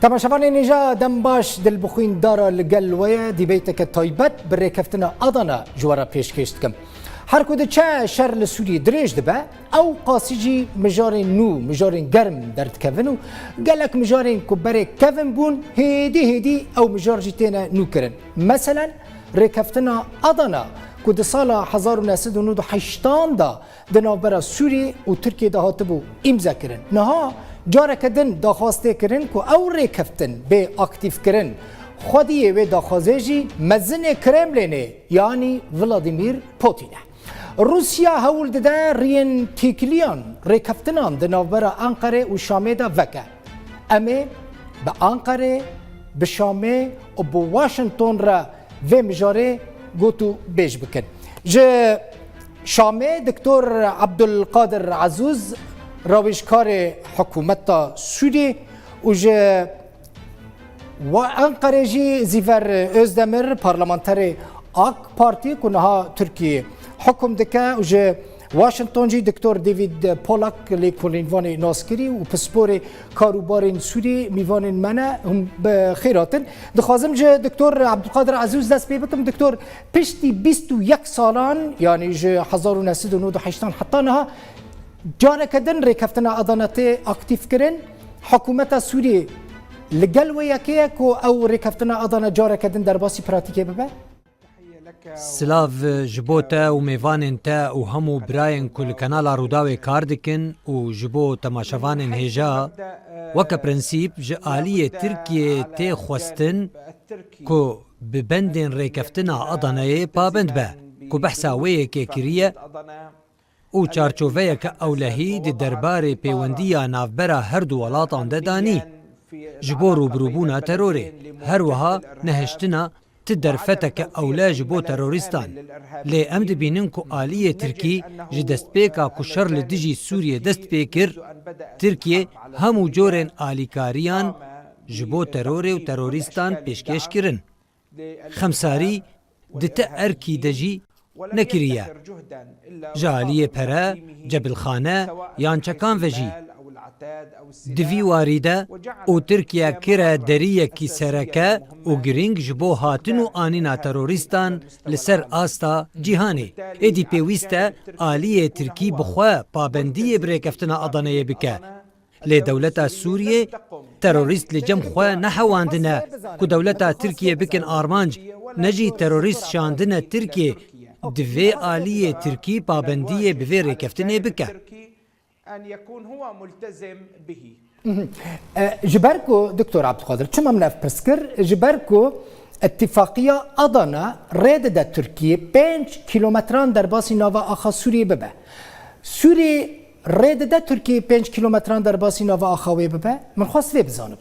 تماشاوان نجا دم باش دل بخوین دارا لگل ویا دی بیتک تایبت بر کفتنا آدانا جوارا پیش کشت کم هر کود چه شر لسوری دریج دبه او قاسیجی مجارین نو مجارین گرم درد کونو گلک مجارین کبره کون بون هیدی او مجار جیتینا نو کرن مثلا رکفتنا آدانا کود سال 1998 دا دنابرا سوری و ترکیه دا هاتبو امضا کرن نها جاره کدن داخواسته کرن که او ریکفتن به اکتیف کرن خودیه و داخوازه مزن کرملینه یعنی ولادیمیر پوتینه روسیا هول داده رین تیکلیان ریکفتنان دنابرا انقره و شامه دا وکه امه به انقره به شامه و به واشنطن را و مجاره گوتو بیش بکن جه شامه دکتر عبدالقادر عزوز راویشکار حکومت سوری و جه و انقره جی زیور özdemir پارلمانتر آک پارتی کنها ترکیه حکم دکه و جه واشنطن جی دکتر دیوید پولاک لیکولینوان ناسکری و پسپور کاروبار سوری میوان منه هم بخیراتن دخوازم جه دکتر عبدالقادر عزوز دست بکم دکتر پشتی 21 سالان یعنی جه 1998 حتی نها جاره کدن ریکفتنا ادانته اکتیف کرن حکومت سوری لگل و یکیه که او ریکفتنا ادانه جاره کدن در باسی پراتیکه ببه سلاف جبوتا و میوان تا و همو براین کل کانال روداوی کار دکن و جبو تماشاوان هجا وکا پرنسیب جعالی ترکیه تی خواستن که ببندن ریکفتنا ادانه پابند به که بحثا ویه که کریه او چارچووه که اولهی دی دربار پیوندی نافبرا هر دو ولاتان دادانی جبو روبروبونا تروری هر وها نهشتنا تدرفته که اولا جبو تروریستان لی ام دبینن که آلیه ترکی جی دست پیکا که شر لدیجی سوریه دست پیکر ترکیه همو جورن آلیکاریان جبو تروری و تروریستان پیشکش کرن خمساری دتا ارکی دجی نکریه جالیه پره جبل خانه یان چکان وجی دوی واریده او ترکیه کره دریه کی سرکه او گرینگ جبو هاتن و آنینا تروریستان لسر آستا جیهانی ایدی پیویسته آلیه ترکی بخواه پابندی بریکفتنا ادانه بکه لی دولتا سوریه تروریست لجم خواه نحواندنه که دولتا ترکیه بکن آرمانج نجی تروریست شاندنه ترکیه دوی آلیه ترکی پابندی بوی ریکفتنه بکه أن يكون هو ملتزم به. جبركو دكتور عبد القادر كما مناف برسكر جبركو اتفاقية أضنا ريدة تركيا 5 كيلومتران در باسی ناوا آخا سوریه ببه سوریه ريدة تركيا 5 كيلومتران در باسی ناوا آخاوی ببه من خواست وی بزانه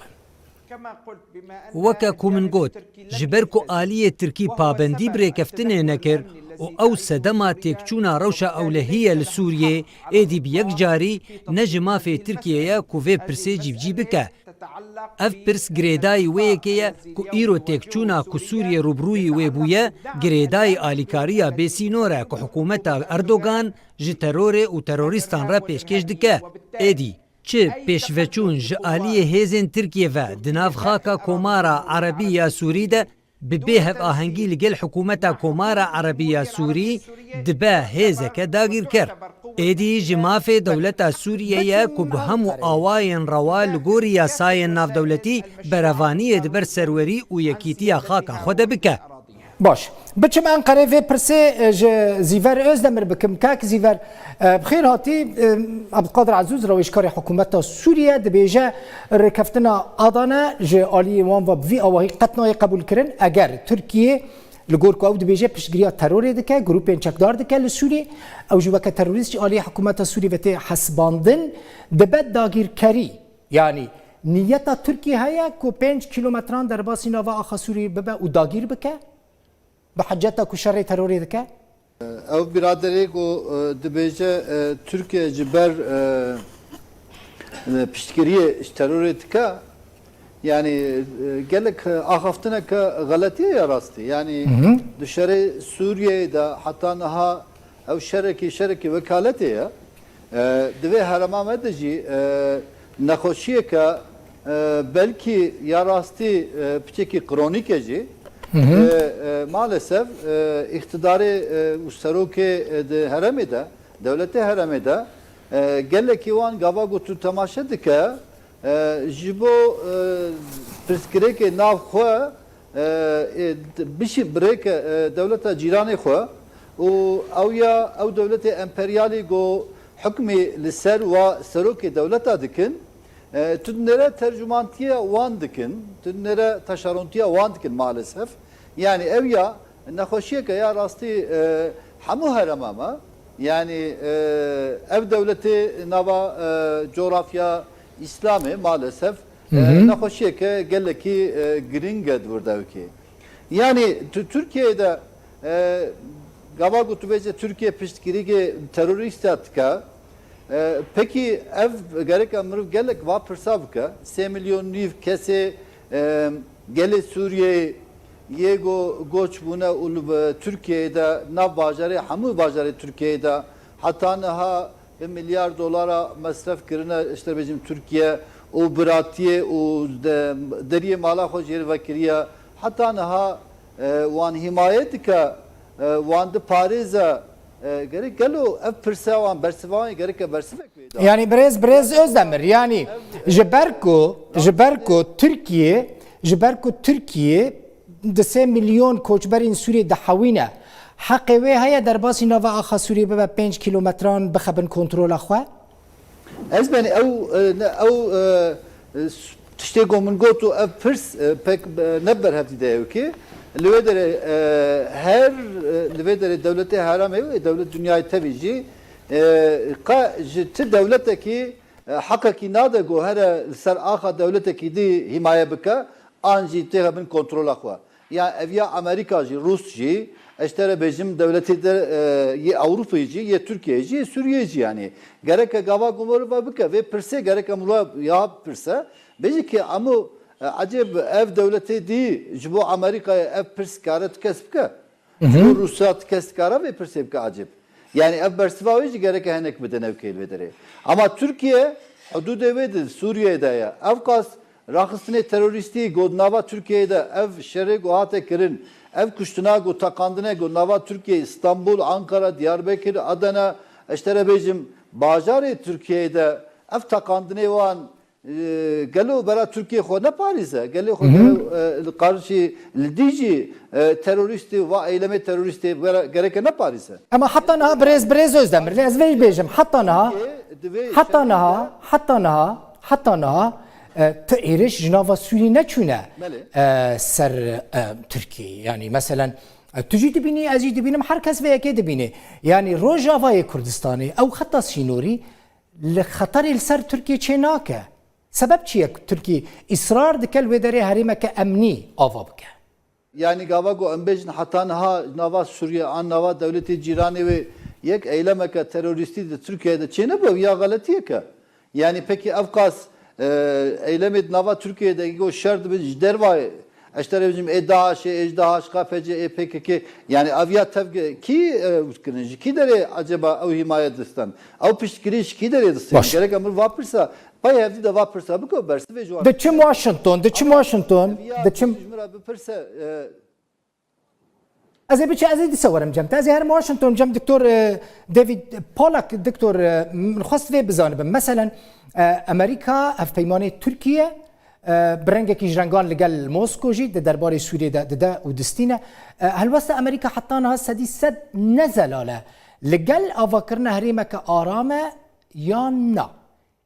وکا کومن گوت جبرکو آلیه ترکی پابندی بریکفتنه نکر و او سدما تکچونا روشا اولهیه لسوریه ایدی بیک جاری نجما فی ترکیه کووی پرسی جیب بکه اف پرس گریدای ویکیه کو ایرو تکچونا کو سوریه روبروی وی بویه گریدای آلیکاریا بیسینوره کو حکومت اردوگان جی ترور و تروریستان را پیشکش دکه ایدی چه پیشوچون جعالی هیزن ترکیه و دناف خاکا کومارا عربی یا سوری ده ببیه آهنگی لگل حکومت کومارا عربی یا سوری دبه هیزه که داگیر کر ایدی جماف دولت سوریه یا کب همو آواین روال لگوری یا ساین ناف دولتی بروانی دبر سروری و یکیتی خاکا خود بکه باش بچم انقره و پرسه زیور özdemir بکم که زیور بخیر هاتی عبدالقادر عزوز رویشکار حکومت سوریه دبیجه رکفتنا آدانه جه آلی وان و بوی آواهی قطنای قبول کرن اگر ترکیه لگور که او دبیجه پشتگیری تروری دکه گروپ چکدار دکه لسوری او جوکه تروریست آلی حکومت سوریه وقتی حسباندن دبد داگیر کری یعنی نیتا ترکیه هیا که 5 کیلومتران در باسی نوا آخا سوریه ببه و داگیر بکه بحجتا کو شر تروری دکه او برادری کو دبیجه ترکیه جبر پشتگیری تروری دکه yani gelek ahaftına ka galatiye yarastı yani dışarı Suriye'de hatta naha ev şereki vekaleti ya dve haramamedici نخوشیه که belki ya rastî piçekî kronîk e jî maalesef iktidarê û serokê di herêmê de devletê herêmê de gelekî wan gava gotu temaşe dike ji bo pirsgirêkê nav xwe bişî birêke devleta cîranê xwe û ew ya ew devletê emperyalî got hukmê li ser wa serokê devleta dikin tünlere tercümantiye wan dikin tünlere taşerontiye wan dikin maalesef yani ev ya nexweşiyeke ya rastî hemû herema me yani ev devletê nava coğrafya İslamê maalesef nexweşiyeke gelekî giring e durdevkê yani Türkiye'de gava gotûbêje Türkiye piştgirîgê terorîst dike peki ev gerek mirov gelek va pirsa bike 3 milyon nîv kesê gelê Sûriyeyê yê goç bûne û Türkiye'de nav bajarê hemû bajarê Türkiye'de heta niha $1 milyar mesref kirine işte bizim Türkiye û biratiyê û deriyê mala xwe jê vekiriye heta niha wan himaye dike wan di parêze gerek gelo ev pirsa wan bersivan gerek bersivek vêda Yani Brez Özdemir yani ji ber ku Türkiye di 3 milyon koçberên Sûriyê dihewîne heqê wê heye derbasî nava axa Sûriyê bibe 5 kilometran bixebin kontrola xwe? Ez benî ew tiştê ku min got û ev pirs pek ne berhevdî de ki li wê derê her li wê derê devletê herêmê wê devlet dünyayê tevî jî ji ti devletekî hekekî nade got here li ser axa devletekî dî himaye bike an jî tê hebin kontrola xwe ya ev ya Amerika jî Rus jî eştere bêjim devletê de yê Ewropayê jî yê Türkiye jî yê Sûriye jî yani gereke gava gomor bike vê pirsê gereke mula ya pirse bêjî ki hemû acib ev devletê dî ji bo Amerikayê ev pirs kare tikes bike ji bo Rusya tikes kare vê pirsê bike acib yani ev bersiva wê jî gereke hinek bidin ev kêl vê derê ama Türkiye hududê wê di Sûriyeyê de ye ev qas raxistinê terorîstî got nava Türkiye'de ev şerê got hate kirin ev kuştina got takandine got nava Türkiye İstanbul, Ankara, Diyarbakır, Adana eştere bêjim bajarê Türkiye'de ev takandine wan gelo bera Türkiye xwe ne parîze gelê xwe qarşî li dî jî terorîstê ve eylemê terorîstê gereke ne parîze Ama hatta niha Brez Özdemir ez vê bêjim hatta niha te êriş ji nava Sûrî neçûne ser Türkiye yani mesela tu jî dibînî ez jî dibînim her kes vê yekê dibîne yani Rojavayê Kurdistanê ew xeta Sînorî li xeterê li ser Türkiye çê nake sebep çi ye Türkiye ısrar dike li wê derê herêmeke emnî ava bike yani gava got em bêjin heta niha nava Sûriye an nava devletê cîranê wê yek eylemeke terorîstî di Türkiye'de çê nebe ya galetiyeke yani peki ev qas eylemê nava Türkiye'de got şer dibe ji dervayê eştere bizim DAEŞ, EJDAH, KPC, PKK yani avya tevge ki kirin ji kî derê acaba ew himaye distan ew piştgirî ji kî derê distan gerek emir vapirsa pay hevdî de vapirsa biko bersi vê ciwan diçim Washington diçim bipirse Ez ê biçe ez ê disewerim cem. Ez ê her Washington cem Dr. David Pollack Dr. min xwest vê bizanibim. Meselen Amerîka hevpeymanê Tirkiye bi rengekî ji rengan li gel Mosko jî di derbarê Sûriyê de dide û distîne. Helwesta Amerîka heta niha sedî sed nezelale li gel avakirina herêmeke aram e yan na.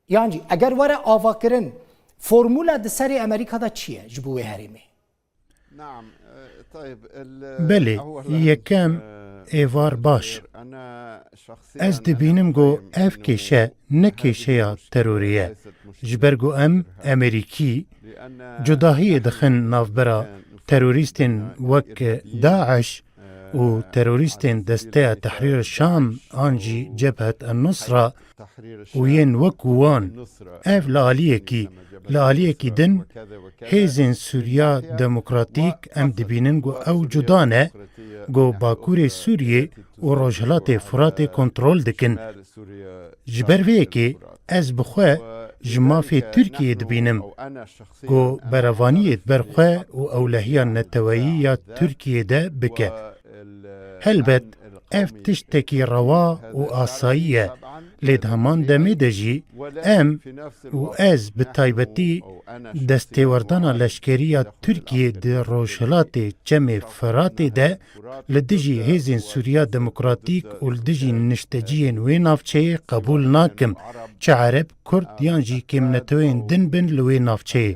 Yan jî eger were avakirin formûla di serê Amerîkada çi ye ji bo wê herêmê? بله یکم ایوار باش از دبینم گو اف کشه نه کشه تروریه جبرگو امریکی جداهی دخن نافبرا تروریستین وک داعش و تروریستین دسته تحریر الشام آنجی جبهت النصرة وين وكوان اف لآلیه کی دن هیزن سوریا دموکراتیک ام دبینن گو او جدانه گو باکور سوریه و روجهلات فرات کنترول دکن جبر وی که از بخواه ji mafê Tirkiyê dibînim ku berevaniyê berxwe û ewlehiya neteweyî ya Tirkiyê de bike. Helbet ev tiştekî rewa û asayî ye, lê di heman demê de jî em û ez bi taybetî destêwerdana leşkeriya Tirkiyê di Rojhilatê Çemê Firatê de li dijî hêzên Sûriya Demokratîk û li dijî nişteciyên wê navçeyê qebûl nakim, çi Ereb, Kurd yan jî kêmnetewên din bin li wê navçeyê.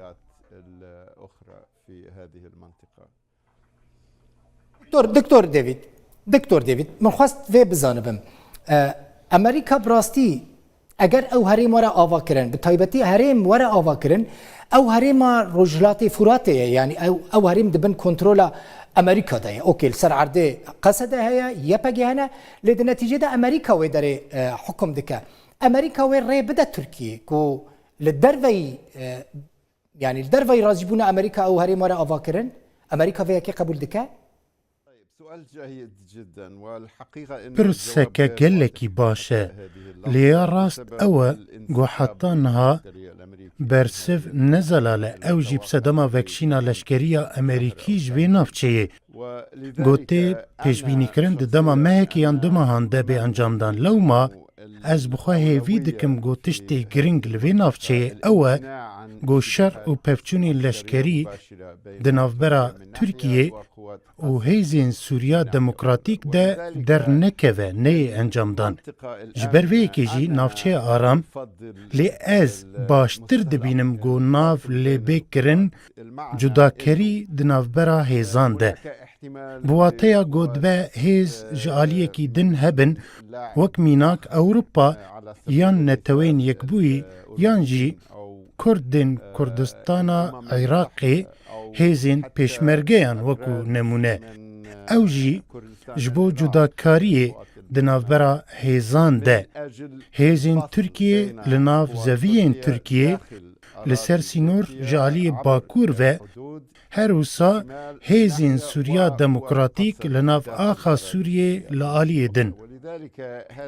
دکتۆر دێوید من خواست vê bizanibim Amerîka bi rastî eger ew herêm were avakirin bi taybetî herêm were avakirin ew herêma Rojhilatê Furatê ye yani ew herêm dibin kontrola Amerîka de ye okê li ser erdê qesede heye yepekê hene lê di netîcede Amerîka wê derê hukm dike Amerîka wê rê bide Tirkiyê ku li derveyî yani li derveyî razîbûna Amerîka ew herêm were avakirin Amerîka vê yekê qebûl dike Pirseke gelekî baş e, lê ya rast ew e ku heta niha bersiv nezelale ew jî bi sedema vekşîna leşkeriya Amerîkî ji vê navçeyê. Gotê pêşbînîkirin di dema mehekî yan du mehan de bê encamdan lewma ez bixwe hêvî dikim ku tiştê giring li vê navçeyê ew e ku şer û pevçûnên leşkerî di navbera Tirkiyê û hêzên Sûriya Demokratîk de dernekeve neyê encamdan. Ji ber vê yekê jî navçeya aram lê ez baştir dibînim ku nav lêbêkirin cudakerî di navbera hêzan de. Bi wateya ku dibe hêz ji aliyekî din hebin wek mînak Ewropa yan netewên yekbûyî yan jî Kurdên Kurdistana Iraqê hêzên pêşmergeyan wekû nemûne. Ew jî ji bo cudakariyê di navbera hêzan de. Hêzên Tirkiyê li nav zeviyên Tirkiyê li ser sînor ji aliyê Bakur ve her wisa hêzên Sûriya Demokratîk li nav axa Sûriyê li aliyê din.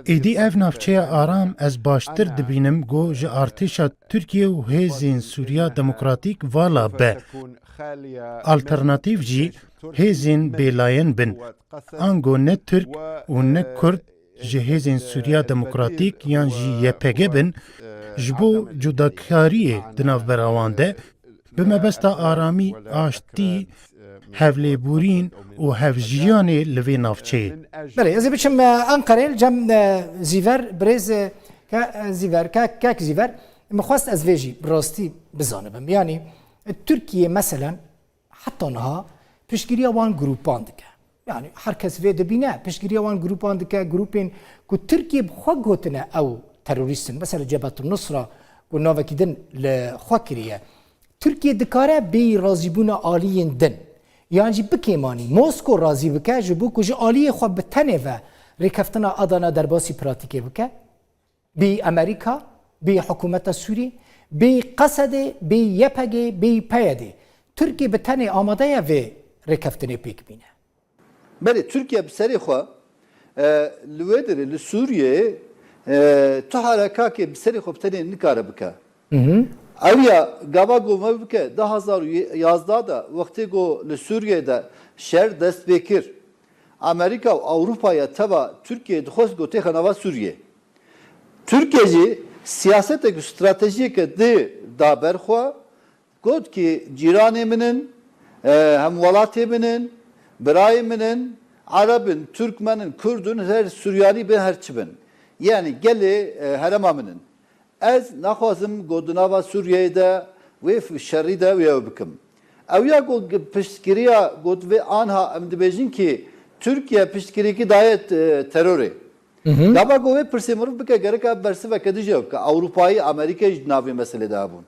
Êdî ev navçeya aram ez baştir dibînim ku ji artêşa Tirkiye û hêzên Sûriya Demokratîk vala be. Alternatîv jî hêzên bêlayen bin. Ango ne Türk û ne Kurd ji hêzên Sûriya Demokratîk yan jî YPG bin ji bo cudakariyê di navbera wan de bi mebesta aramî, aştî, hevlêbûrîn û hevjiyanê li vê navçeyê. Belê ez ê biçim Enqereyê cem zîver birêz zîver kek zîver min xwast ez vê jî bi rastî bizanibim yanî Tirkiye meselen heta niha piştgiriya wan grûpan dike. Yani herkes vê dibîne piştgiriya wan grûpan dike grûpên ku Tirkiye bi xwe gotine ew terorîstin mesela Cebhetun Nusra ku navekî din li xwe kiriye. Tirkiye dikare bê razîbûna aliyên din yan jî bikêmanî Mosko razî bike ji bo ku ji aliyê xwe bi tenê ve rêkeftina Adana derbasî pratikê bike bê Amerîka bê hikûmeta Sûrî bê Qesedê bê YPG bê PYD Tirkiye bi tenê amade ye vê rêkeftinê pêk bîne. Belê Tirkiye bi serê xwe li wê derê li Sûriyeyê tu harekakê bi serê xwe bi tenê nikare bike. Ew gava gome bike 2011 da wextê ku li Sûriyeyê de şer dest pê kir. Amerîka û Ewropaya teva Tirkiye dixwest ku têxe nava Sûriyê. Tirkiye jî siyasetek û stratejiyeke dê da ber xwe got ki cîranê min in, hemwelatê min in, birayê min in, Erebin, Türkmenin, Kurdun, her Suriyalî bin her çi bin. Yani gelê herema min in. Ez naxwazim ku di nava Sûriyeyê de wê şerî de wê bikim. Ew ya ku piştgiriya ku vê anha em dibêjin ki Tirkiye piştgirîkî daye terorê. Dava ku wê pirsê mirov bike gereka bersiveke dijî bike. Ewropayî Amerîkayê ji navê meselê de hebûn.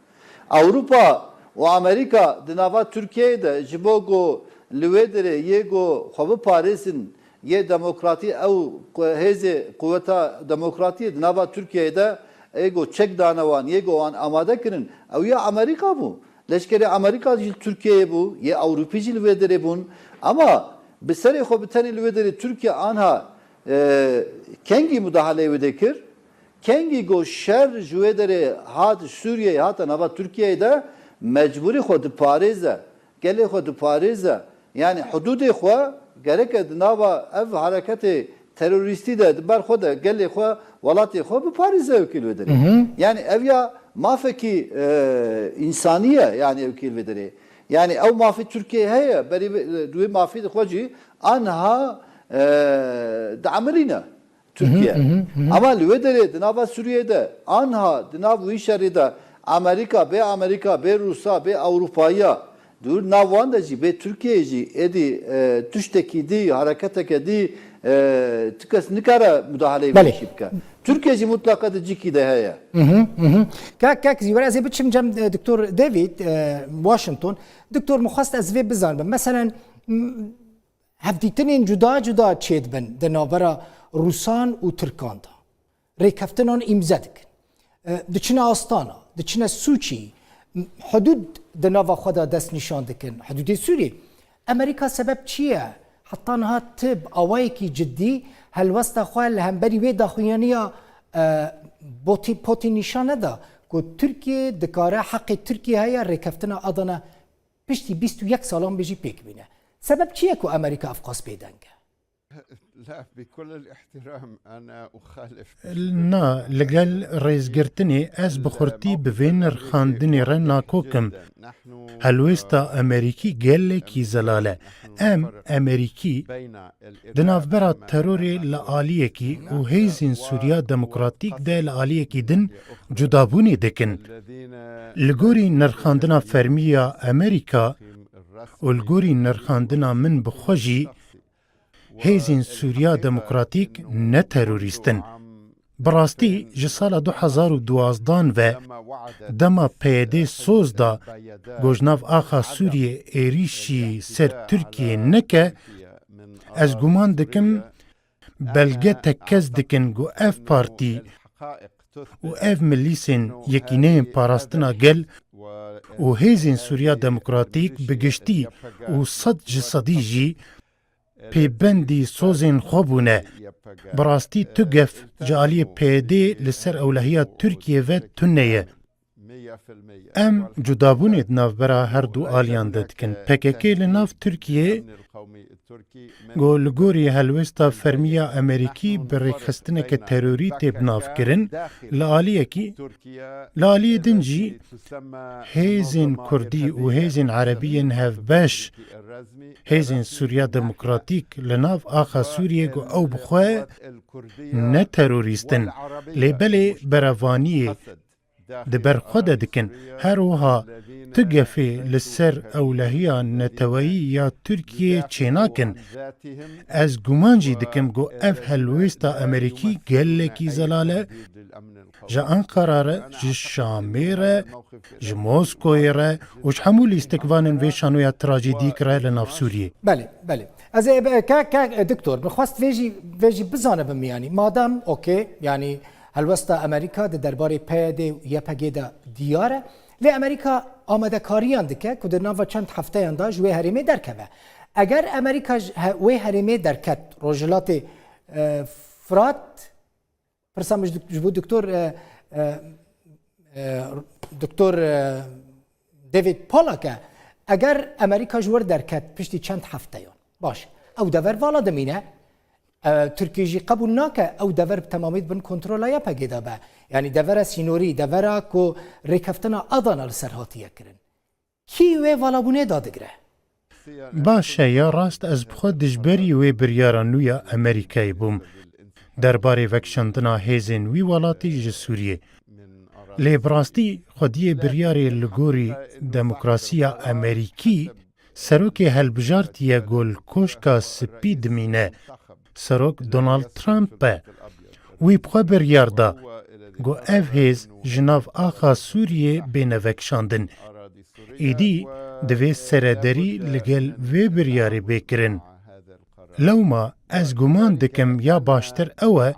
Ewropa û Amerîka di nava Tirkiyeyê de ji bo ku li wê derê yê ku xwe biparêzin yê demokratî ew hêzê quweta demokratiyê di nava Tirkiyeyê de ego çek danawan yego wan amade kirin ew ya Amerîka bû leşkerê Amerîka jî Tirkiyeyê bû yê Ewropî jî li wê derê bûn ama bi serê xwe bi tenê li wê derê Tirkiye anha kengî mudahaleyê wê de kir کنگی گو شر جوه داره هات سوریه هات نوا ترکیه ده مجبوری خود پاریزه گلی خود پاریزه yani حدود خو gerek nava ev hareketi teröristi de ber xwe de gelê xwe welatê xwe bi Parîzê wekîl vedire. Yani ev ya mafekî insaniye yani ev wekîl vedire. Yani ew mafî Türkiye heye berî duê mafî xwe jî anha di emelîne Türkiye. Ama li wê derê di nava Sûriyeyê anha di nav wî şerê de Amerika bê Rusa bê Ewropaya dur navan da jî bê Türkiye jî êdî tuştekî dî hareketeke dî tikes nikare müdahaleyê bişî bike. Türkiye jî mutlaka di cikî de heye. کاک زیوەر ez ê biçim cem Dr. David Washington Dr. Muxwast ez vê bizanim mesela hevdîtinên cuda cuda çê dibin di navbera Rûsan û Tirkan de rêkeftinan îmze dikin diçine Astana diçine Sûçî حدود د ناوا خو دا دست نشان دکن حدود سوری امریکا سبب چیه حتی نها تب اوای کی جدی هلوست خو همبری و داخویانیا بوتی نشانه دا کو ترکیه دکاره حق ترکیه هيا رکفتنا ادنا پشتی 21 سالان بيجي پێک بینه سبب چیه کو امریکا افقاس پیدنگه لا بكل الاحترام أنا أخالف نا لەگەل ڕێزگرتنی ئەس بخورتی بڤێنەر خاندنی ڕە ناکۆکم هەلوێستا ئەمریکی گەلێکی زەلالە ئەم ئەمریکی دناوبەرا تەرۆرێ لە ئالیەکی و هێزین سووریا دەموکراتیک دە لە ئالیەکی دن جودابوونی دەکن لە گۆری نرخاندنا فەرمیە ئەمریکا و لە گۆری نرخاندنا من بخۆژی هێزین سووریا دەموکراتیک نە تەرۆریستن بەڕاستی ji sala 2012 ve dema peyedê soz da gojnav axa Sûriyê êrişî ser Tirkiyê neke ez guman dikim belge tek kes dikin ku ev partî û ev milîsên yekîneyên parastina gel û hêzên Sûriya Demokratîk bi giştî û sed ji sedî jî pêbendî sozên xwe bûne birastî tu gef ji aliyê PYD li ser ewlehiya Tirkiye ve tune ye em cudabûnê di navbera her du aliyan de dikin PKK li nav Tirkiye got li gorî helwesta fermiya Amerîkî bi rêxistineke terorî tê binavkirin li aliyekî li aliyê din jî hêzên Kurdî û hêzên Erebî yên hevbeş hêzên Sûriya Demokratîk li nav axa Sûriyê got ew bixwe ne terorîstin lêbelê berevaniyê di ber xwe de dikin her wiha tu gefê li ser ewlehiya neteweyî ya Tirkiyeyê çênakin ez guman jî dikim got ev helwêsta Amerîkî gelekî zelal e ji Ankara re ji Şamê re ji Moskoyê re û ji hemû lîstikvanên vê şanoya trajîdîk re li nav Sûriyê بله بله از کاک دکتور بخواست ویجی بزانم یعنی مادام اوکی یعنی هلوستا امریکا د درباره PYD یا PKK دیاره لی امریکا آماده کاریان دکه که در ناو چند هفته اندا جوی هریمه درکبه اگر امریکا وی هریمه درکت روجلات فرات پرسامش جبو دکتور دیوید پالاکه اگر امریکا جور درکت پشتی چند هفته یان باش او دور والا دمینه ترکیه جی قبول ناکه او دور تمامیت بن کنترولای PKK به یعنی دور سینوری دور کو ریکفتنا ادانا لسرهاتیه کرن کی وی والا بونه دادگره باشه یا راست ez bixwe dijberî wê biryara nû ya Amerîkayê bûm derbarê vekşandina hêzên wî welatî ji Sûriyê lê bi rastî xwediyê biryarê li gorî demokrasiya Amerîkî serokê helbijartiye golkoşka spî dimîne serok Donald Trump e wî bixwe biryar da got ev hêz ji nav axa Sûriyê bêne vekşandin êdî divê serederî li gel vê biryarê bêkirin lewma ez guman dikim ya baştir ew e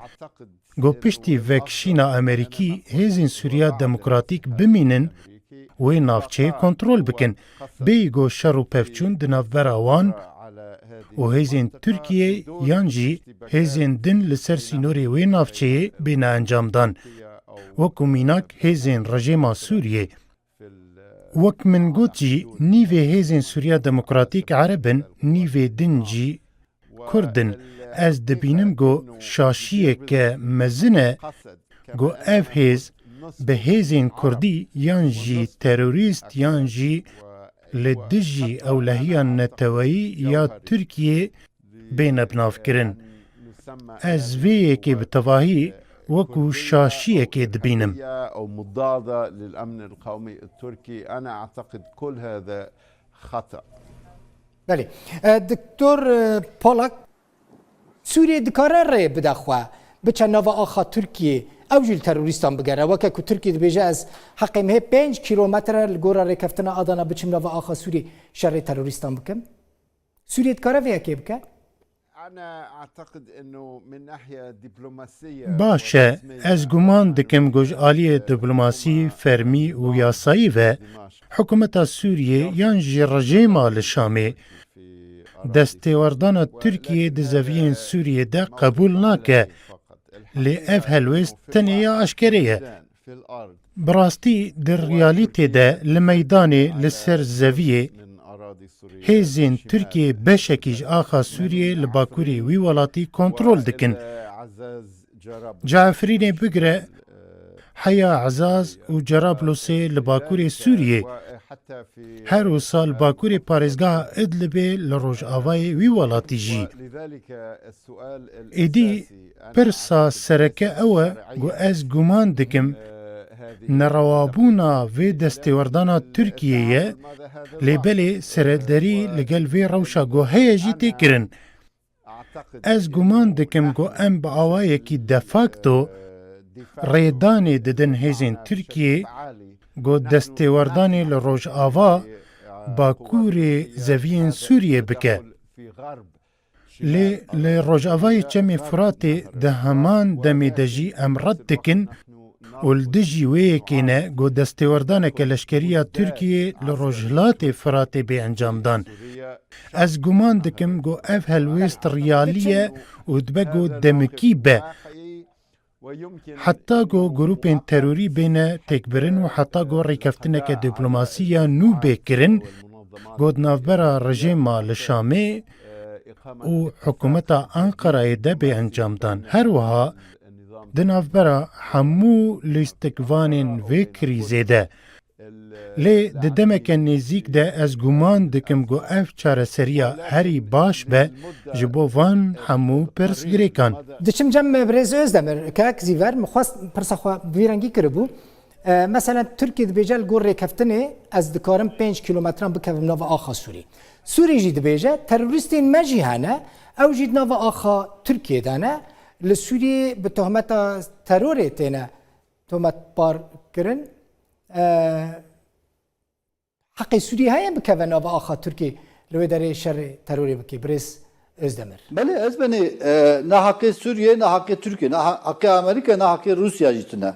got piştî vekşîna Amerîkî hêzên Sûriya Demokratîk bimînin wê navçeyê kontrol bikin bêyî got şer û pevçûn di navbera wan û hêzên Tirkiye yan jî hêzên din li ser sînorê wê navçeyê bêne encamdan. Wekû mînak hêzên rejêma Sûriyê. Wek min got jî nîvê hêzên Sûriya Demokratîk Ereb in, nîvê din jî Kurd in. Ez dibînim got şaşiyeke mezin e got ev hêz bi hêzên Kurdî yan jî terorîst yan jî li dijî ewlehiya neteweyî ya Tirkiye bêne binavkirin. Ez vê yekê bi tevahî وەکو شاشیەکێ دبینم. أو مضادة للأمن القومي التركي. أنا أعتقد كل هذا خطأ. بله دکتور پالاک سوریه دکاره ری بدخوا بچه نوا آخا ترکیه او جیل تروریستان بگره وکه که ترکیه دبیجه از حقی مه 5 کیلومتر لگورا ری کفتنا آدانا بچم نوا آخا سوریه شر تروریستان بکم سوریه دکاره ویا که بکه أنا أعتقد أنه من ناحية دبلوماسية باشه ez guman dikim gojaliye diplomasî fermî û yasayî ve hikûmeta Sûriyê yan jî rejêma li Şamê destêwerdana Tirkiye di zeviyên Sûriyê de qebûl nake. Lê ev helwest tenê ya eşkerê ye. Bi rastî di realîtê de li meydanê li ser zeviyê hêzên Tirkiye beşekî ji axa Sûriyê li bakurê wî welatî kontrol dikin. Caferînê bigire heya Ezaz û Cerablosê li bakurê Sûriyê. Her wisa li bakurê parêzgeha Idlibê li rojavayê wî welatî jî. Êdî pirsa sereke ew e got ez guman dikim nerawabûna vê destêwerdana Tirkiyeyê lêbelê seredderî li gel vê rewşa got heye jî tê kirin. Ez guman dikim got em bi awayekî de facto rêdanê didin hêzên Tirkiyê got destêwerdanê li Rojava bakurê zeviyên Sûriyê bike. Lê li Rojavayê çemê Furatê di heman demê de jî em red dikin û li dijî wê yekê ne got destêwerdaneke leşkeriya Tirkiyê li Rojhilatê Furatê bê encamdan. Ez guman dikim got ev helwêst riyalî ye û dibe got demikî be. Heta got grûpên terorî bêne têkbirin û heta got rêkeftineke dîplomasî ya nû bê kirin got navbera rejêma li Şamê û hikûmeta Enqerayê de bê encamdan. Her wiha di navbera hemû lîstikvanên vê krîzê de. Lê di demeke nêzik de ez guman dikim got ev çareseriya herî baş be ji bo van hemû pirsgirêkan. دچم جم برز özdemir kak ziver مخواست پرسا خو ویرنگی کربو مثلا ترکیه دبیجه گور ریکفتنه از دکارم 5 کیلومتران بکوم نو آخا سوری سوری جی دبیجه تروریستین مجی هنه او جید نو آخا ترکیه دانه لسوری به تهمت ترور تینه تهمت بار کرن حق سوری های بکوم نو آخا ترکیه لوی داره شر تروری بکی برز özdemir. بله ez beni ne hakkı Suriye ne hakkı Türkiye ne hakkı Amerika ne hakkı Rusya jitine.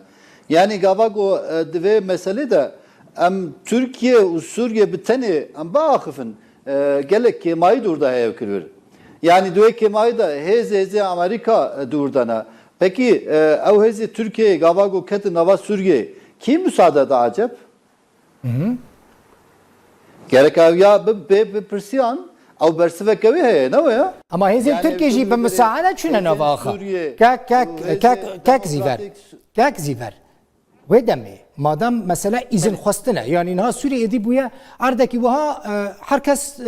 Yani gavago dve mesele de em Türkiye u Suriye biteni em bağıfın gelek kemayı durda hevkürür. Yani dve kemayı da heze Amerika durdana. Peki ev heze Türkiye gavago keti nava Suriye kim müsaade da acep? Gerek ev ya be persiyan او برسفه هي نو يا اما هذه تركيا جي بمساعده شنو نوفا اخا كاك زيفر كاك زيفر ودمي مادام مثلا اذن خواستنا يعني نها سوريا دي بويا عردكي وها حركس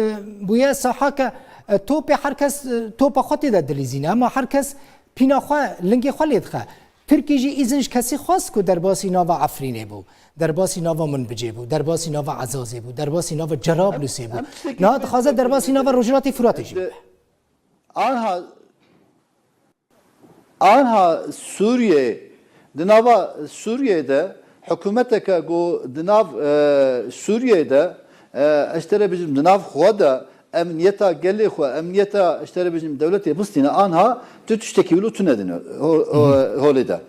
بويا صحاك توب حركس توب خاطي د دليزينا اما حركس بينا خو لنگي خالد خا تركيا جي اذنش كسي خاص كو درباسي نوفا عفرينه بو درباسي نوفا منبجي بو درباسي نوفا عزازي بو درباسي نوفا جرابلسي بو نهاد خازه درباسي نوفا رجلاتي فراتي آنها سوریه دناوا سوریه ده حکومتک گو دناو سوریه ده اشتره بجم دناو خواده امنیتا گلی خو امنیتا اشتره بجم دولتی بستینه آنها تشتکی ولو تندن هولیده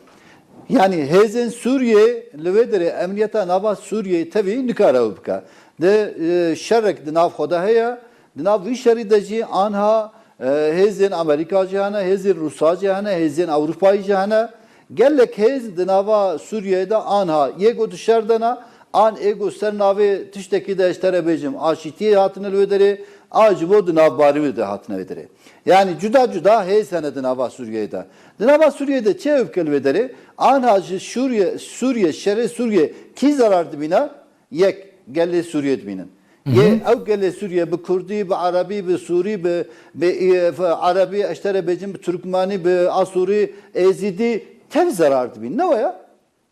yani hezen Suriye levedere emniyeta nava Suriye tabi nikara bka de şerek de nav xoda heye Dinav wî şerî de jî anha hêzên Amerîka jî hene, hêzên Rûsa jî hene, hêzên Ewropayî jî hene. Gelek hêz di nava Sûriyeyê de anha yek di şer dena an ego ser navê tiştekî de ji te re bêjim aşîtiyê hatine li wê derê a ji bo di navbarî wê de hatine wê derê. Yani cuda cuda hêz hene di nava Sûriyeyê de. Di nava Sûriyeyê de çi evke li wê derê anha ji Sûriye şerê Sûriye kî zarar dibîne yek gelê Sûriye dibînin. Ye ew gelê Sûriye bi Kurdî, bi Arabî, bi Sûrî, bi Arabî ji te re bêjim bi Türkmanî, bi Asurî, Êzîdî tev zarar dibîn. Ne o ya?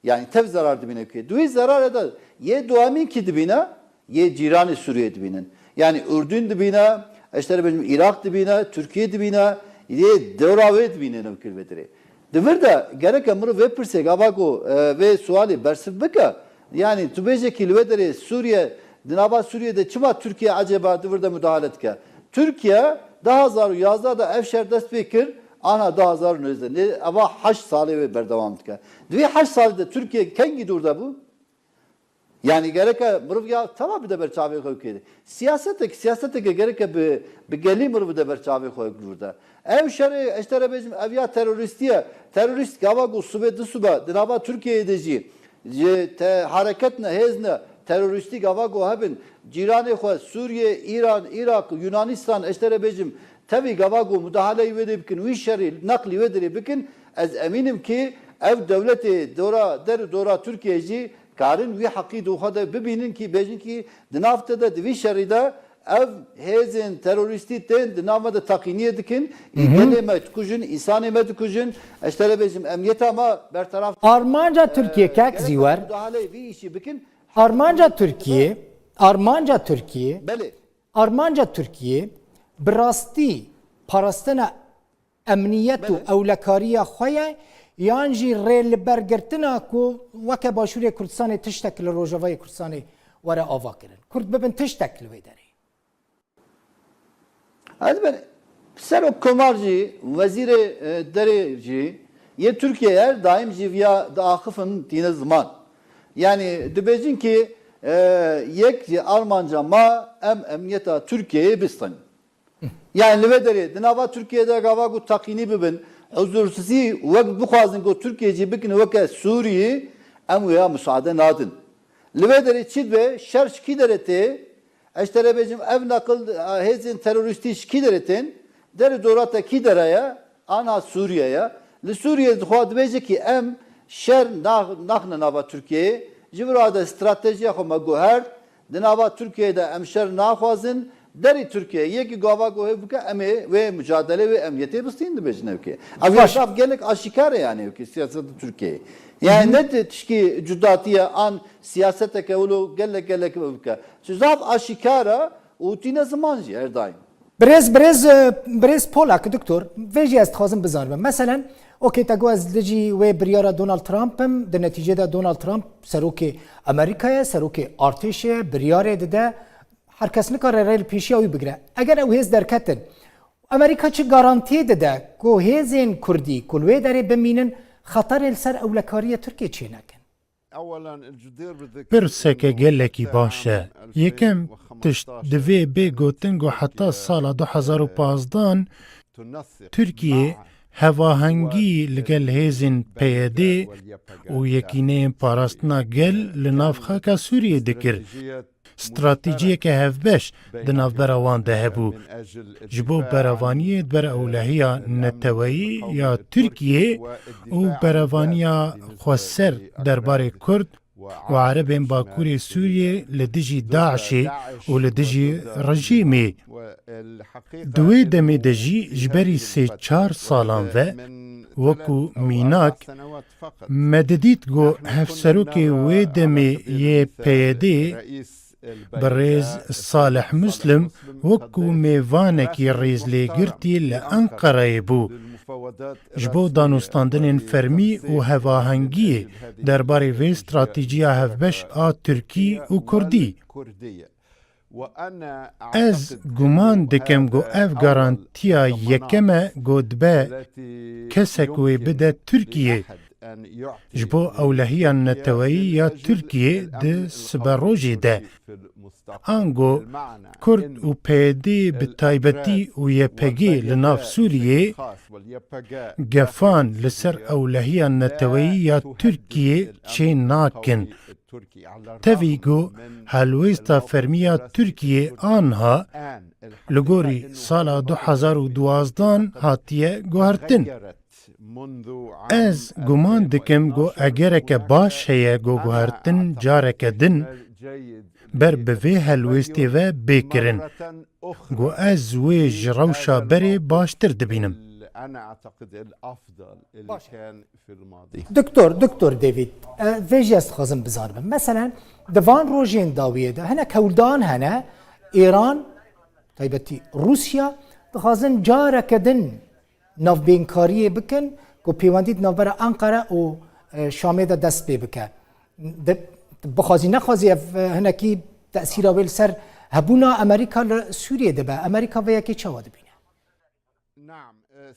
Yani tev zarar dibîne ki. Duî zarar eda. Ye duamîn ki dibîne, ye cîranê Sûriye dibînin. Yani Ürdün dibîne, ji te re bêjim Iraq dibîne, Türkiye dibîne, ye dewra wê dibînin ev kilvetirê. Divir de gerek mirov vê pirsek ava ku vê sualê bersiv bike. Yani tu bêje ki li wê derê Sûriye di nava Sûriye'de çima Türkiye acaba divir de müdahale dike. Türkiye 2011 da ev şer dest pê kir ana 2019 ava 8 salê wê berdewam dike. Divê 8 salê de Türkiye kengî dûr de bû? Yani gerek mirov ya tamam bir de ber çavê xwe bikêde. Siyaseteke gerek bi gelî mirov de ber çavê xwe dûr de. Ev şerê ji te re bêjim ev ya terorîstiye. Terorîst gava ku subê di suba di nava Türkiye'ye de jî ji te hareket ne hêz ne teröristlik hava go hebin cîranê xwe Sûriye, İran, Irak, Yunanistan ji te re bêjim tevî gava go müdahale wê de bikin wî şerî neqlî wê derê bikin ez emînim ki ev devletê dora Türkiye jî karin wî heqî xwe de bibînin ki bêjin ki di nav te de di vî şerî de ev hêzên terorîstî tên di nav me de teqîniyê dikin gelê me dikujin, îsanê me dikujin ji te re bêjim emniyeta me bertaraf Armanca Türkiye kek zîwer. müdahale wî îşî bikin. Armanca Türkiye Belê. Armanca Türkiye bi rastî parastina emniyet û ewlekariya xwe ye yan jî rê li bergirtina ku weke Başûrê Kurdistanê tiştek li Rojavayê Kurdistanê were ava kirin. Kurd bibin tiştek li wê derê. Ez ben Serok Komar jî wezîrê derê jî yê Türkiye her daim jî viya diaxifin tîne ziman. Yani dibêjin ki yek jî Armanca ma em emniyeta Türkiye'ye bistin. Yani li wê derê di nava Türkiye'de gava ku teqînî bibin huzursizî wek bixwazin ku Türkiye jî bikin weke Sûriyê em wêya müsaade nadin. Li wê derê çi dibe şer ji kî derê tê ji te re bêjim ev naqil hêzên terorîstî ji kî derê tên derê dora te kî dere ye ana Sûriye'ye. Li Sûriye dixwa dibêje ki em şer naxne nava Türkiye'ye ji vira de stratejiya xwe me guher di nava Türkiye'de em şer naxwazin derê Türkiye yekî gava guhê bike em ê wê mücadele wê emniyetê bistîn dibêjin evkê. Ev eşraf gelek aşikar e yani evkê siyaseta Türkiye'ye. Yani ne tişkî cudatiye an siyaseteke ulu gelek bike. Zaf aşikara û tîne ziman jî her daim. Birêz Polak doktor vê jî ez dixwazim bizanim. Meselen okey te got ez dijî wê biryara Donald Trump'im di netîce de Donald Trump serokê Amerîkaya serokê artêşê biryarê dide her kes nikare rê li pêşiya wî bigire. Eger ew hêz derketin Amerîka çi garantiyê dide ku hêzên Kurdî ku li wê derê bimînin xeterê li ser ewlekariya Tirkiye çê nekin. Pirseke gelekî baş e. Yekem tişt divê bê gotin got heta sala 2015 Türkiye hevahengî li gel hêzên PYD û yekîneyên parastina gel li navxaka Sûriyê dikir. Stratejiyeke hevbeş di navbera wan de hebû. Ji bo berevaniyê dibere ewlehiya neteweyî ya Tirkiye û berevaniya xweser derbarê Kurd û Erebên Bakurê Sûriyê li dijî Daişê û li dijî rejîmê. Di wê demê de jî ji berî 3-4 salan ve wekû mînak me didît got hevserokê wê demê yê PYD birêz Salih Muslim wekû mêvanekî rêzlêgirtî li Enqereyê bû. Ji bo danûstandinên fermî û hevahengiyê derbarê vê stratejiya hevbeş a Tirkî û Kurdî. Ez guman dikim got ev garantiya yekeme got dibe kesek wê bide Tirkiye أن يعطي ji bo ewlehiya neteweyî ya Tirkiye di siberojê de في المستقبل. ango المعنى Kurd إنه û PYD bi taybetî û YPG li nav Sûriyê الخاص واليبغ gefan li ser ewlehiya neteweyî ya Tirkiye çê nakin. التركي على الرغم Tevî got من helwêsta fermiya Tirkiye anha الآن li gorî sala 2012 hatiye guhertin. غيرت منذ عام Ez guman dikim got egereke baş heye got guhertin careke din جيد ber bi vê helwêstê ve bêkirin. مرة أخرى. Got ez wê ji rewşa berê baştir dibînim. أنا أعتقد الأفضل اللي كان في الماضي. دکتۆر دەوید vêjiyest xwazim bizanibim mesela di van rojên dawiyê de hinek hewldan hene Îran taybetî Rusya dixwazin careke din navbênkariyê bikin ku pêwendî di navbera Ankara û Şamê de dest pê bike. Bixwazî nexwazî ev hinekî tesîra wê li ser hebûna Amerîka li Sûriyê dibe. Amerîka vê yekê çawa dibîne? نعم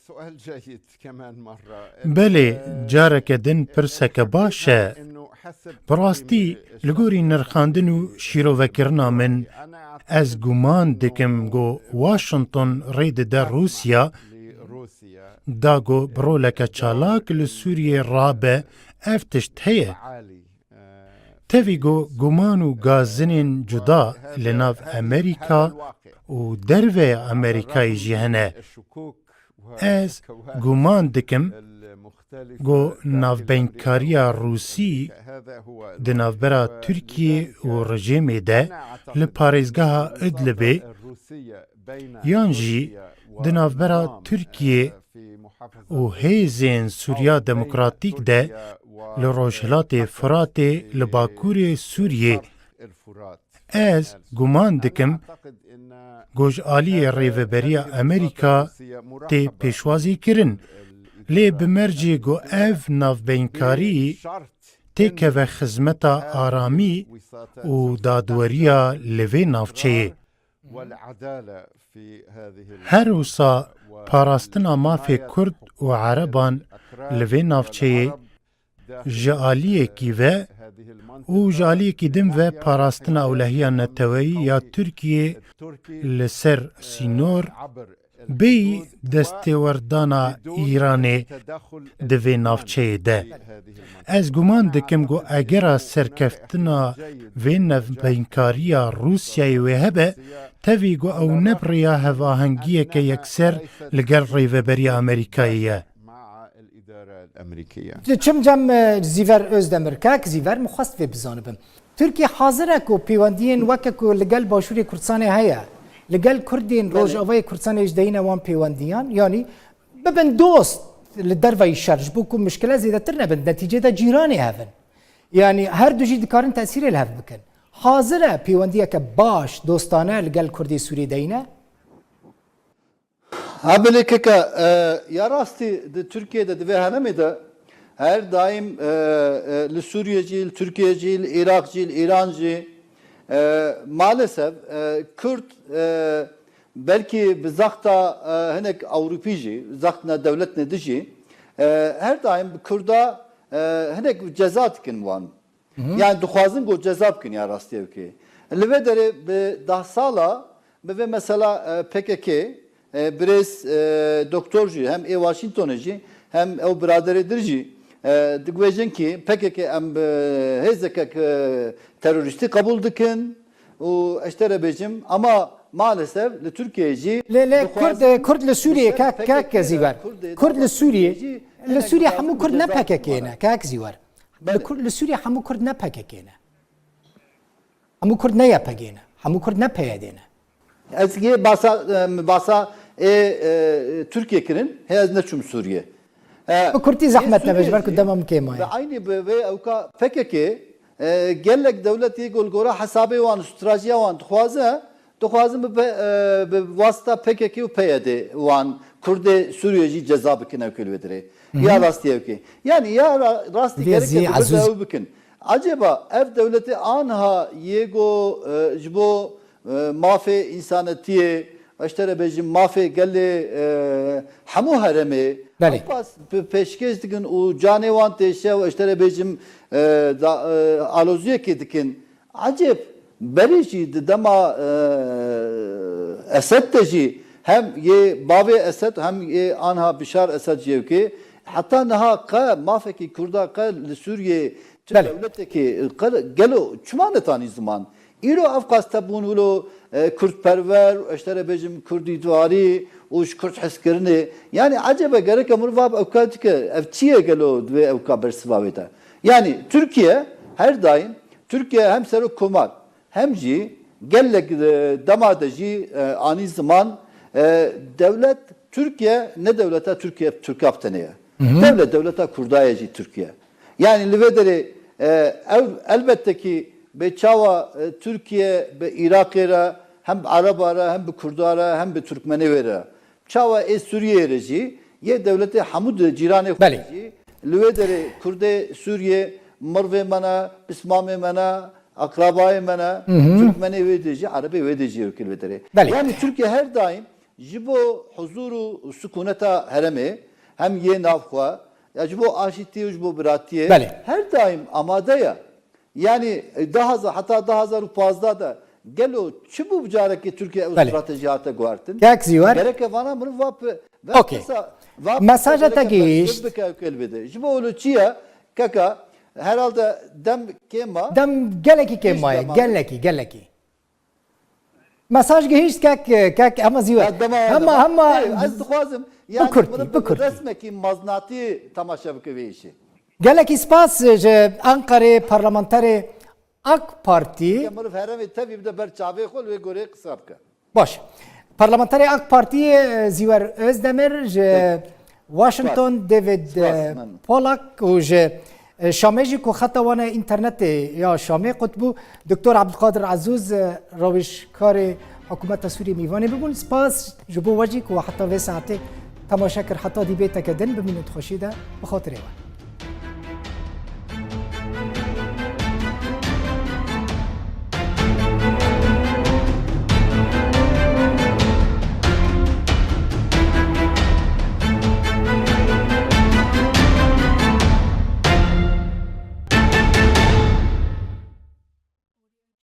سؤال جيد كمان مرة. Belê careke din pirseke baş e. إنه حسب Bi rastî li gorî nirxandin û şîrovekirina min ez guman dikim got Washington rê dide Rûsya لروسيا da got bi roleke çalak li Sûriyê rabe ev tişt heye. عالي. Tevî got guman û gazinên cuda li nav Amerîka û derve Amerîkayê jî hene. الشكوك Ez guman dikim المختلفة got navbeynkariya Rûsî هذا هو di navbera Tirkiye û rejimê de li parêzgeha Idlibê الروسية بين yan jî di navbera Tirkiye في محافظة û hêzên Sûriya Demokratîk de li rojhilatê Firatê li bakurê Sûriyê الفرات. ez guman dikim أعتقد أن goj aliyê rêveberiya Amerîka tê pêşwazî kirin. Lê bi mercê got ev navbeynkarî شرط têkeve xizmeta aramî û dadweriya li vê navçeyê. والعدالة في هذه Her wisa parastina mafê Kurd û Ereban li vê navçeyê ji aliyekî ve û ji aliyekî din ve parastina ewlehiya neteweyî ya Tirkiye li ser sînor bê destêwerdana Îranê di vê navçeyê de. Ez guman dikim got egera serkeftina vê navbeynkariya Rûsyayê wê hebe tevî got ew nebriya hevahengiyeke yekser li gel rêveberiya Amerîkayê ye. مع الإدارة الأمريكية. Çim cem Zîver Özdemir kek Zîver mixwast vê bizanibim. Tirkiye hazir e ku pêwendiyên weke ku li gel Başûrê Kurdistanê heye li gel Kurdên Rojavayê Kurdistanê ji deyîne wan pêwendiyan yanî bibin dost li derveyî şer ji bo ku mişkile zêdetir nebin netîcê de cîranê hevin. Yani her du jî dikarin tesîrê li hev bikin. Hazir e pêwendiyeke baş dostane li gel Kurdê Sûriyê deyîne? Habelikeka ya rastî di Türkiye'de di vê henemê de her daim li Suriye jî, li Türkiye jî, li Irak jî, li İran jî maalesef Kürt belki bi zaxta hinek Avrupî jî, zaxtına devletine de jî her daim Kürda hinek ceza dikin wan. Yani dixwazin got ceza bikin ya rastî ki. Li vê derê bi 10 sala bi vê mesela PKK برس دکتر جی هم ای واشنطن جی هم او برادری در جی دگویجن کی پکی که ام هزک teröristi kabul dikin و اشتره بیجم ama maalesef li Türkiye jî Kurd li Sûriye kek Zîver. Kurd li Sûriye li Sûriye hemû Kurd ne PKK'ne kek Zîver. Li Sûriye hemû Kurd ne PKK'ne. Hemû Kurd ne YPG'ne. Hemû Kurd ne PYD'ne. Ez ye basa Türkiye kirin hez ne çum Suriye. Kurti zahmet ne bejber ku demam kema Ve aynı ve evka PKK gelek devleti golgora hesabı wan stratejiya wan dixwazin bi vasıta PKK û PYD wan Kurdê Sûriye jî ceza bikin ev kelvedire. Ya rastî ki. Yani ya rastî gerek ev bikin. Acaba ev devleti anha yego ji bo mafê insanetiye اشترى بيجي مافي قال لي حمو هرمي بله. بس پیشکش دکن و جانه وان تشه و اشترى بيجم آلوزیه که دکن عجب بریجی دما اسد تجي هم يه بابي اسد هم يه انها بشار اسد جيو كي حتى نها قا مافكي كردا قا لسوريا بله. دولتك قالوا çuman tani zaman İro Afgas tabun ulu Kürt perver اشترى بيجم كردي دواري وش كرت حسكرني يعني عجبه gerek amurvab avkatik evçiye gelo ve avka bersivaveta yani Türkiye her daim Türkiye hem seru kumat hem ji gellek damadacı ani zaman devlet Türkiye ne devlete Türkiye Türk aptaneye devlete kurdayacı Türkiye yani livederi elbette ki be çava Türkiye be Irak'era hem Arabara hem be Kurdara hem be Türkmenevera çava Suriye reci ye devleti Hamud cirane Bale. livederi Kurde Suriye Merve mana Bismame mana akrabayı mana Türkmeni vedeci Arabi vedeci ülkeleri. Bale. Yani Türkiye her daim jibo huzuru sükuneta heremi hem ye navkwa ya jibo aşiti jibo biratiye Bale. her daim amadaya yani hatta daha fazla da gelo çubu bucaraki Türkiye Bale. stratejiyata guartin. Kak zivar. Gerek vana bunu vap. Okey. Mesaja tagiş. Jibo olu çiya kaka herhalde dem kema دم geleki kemaya geleki. Mesaj gehişt kak ama zivar. Ama az dixwazim yani Bikürtî. resmeki maznati tamaşa bike işi. geleki spas ji Ankara parlamenter AK Parti Kemal heremi tabii de ber çave xol ve gore qısa bike. baş. Parlamenter AK Parti zivar Özdemir ji Washington David Polak û ji شامێژی کو خەتەوانە ئینتەرنەتێ یا شامێ قوت بوو دکتۆر عەبدولقادر عەزوز ڕەویشکارێ حکوومەتە سووری میوانێ ببوون سپاس ji bo wecî ku heta vê saetê temaşe kir heta dîbêteke din bimînû dixweşî de bi xatirê we.